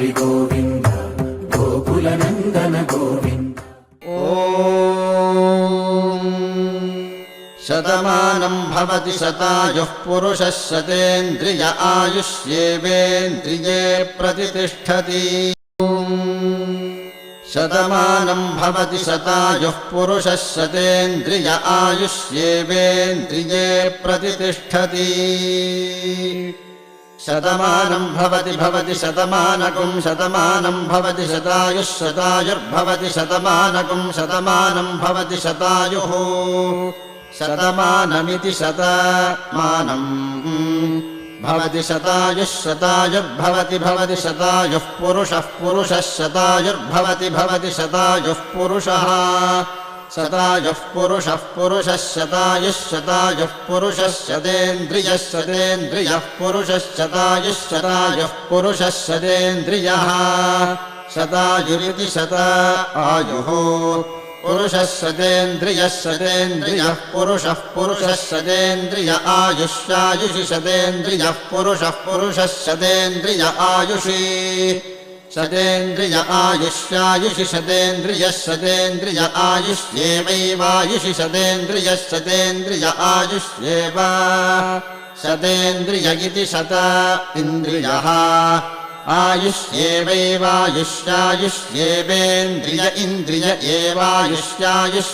हरि गोविन्द गोकुलनन्दन गोविन्द। शतमानं भवति शतायुः पुरुषः शतेन्द्रिय आयुष्येवेन्द्रिये प्रतिष्ठति। शतमानं भवति शतायुः पुरुषः शतेन्द्रिय आयुष्येवेन्द्रिये प्रतिष्ठति। शतमानं भवति शतमानकं शतमानं भवति शतायुः शतायुर्भवति शतमानकं शतमानं भवति शतायुः शतमानमिति शतमानं भवति शतायुः शतायुर्भवति भवति शतायुः पुरुषः पुरुषः शतायुर्भवति शतायुः पुरुषः शतायुः पुरुषः पुरुषः शतायुः पुरुषः शतेन्द्रियः शतेन्द्रियः पुरुषः शतायुः पुरुषः शतेन्द्रियः शतायुरिति शतायुः पुरुषः शतेन्द्रियः पुरुषः शतेन्द्रिय आयुष्यायुषि शतेन्द्रियः पुरुषः शतेन्द्रिय आयुषि शतेन्द्रिय आयुष्यायुषि शतेन्द्रिय आयुष्येवैवायुषि शतेन्द्रिय आयुष्येव शतेन्द्रिय इति शत इन्द्रियः आयुष्येवैवायुष्यायुष्येवेन्द्रिय इन्द्रिय एवायुष्यायुष्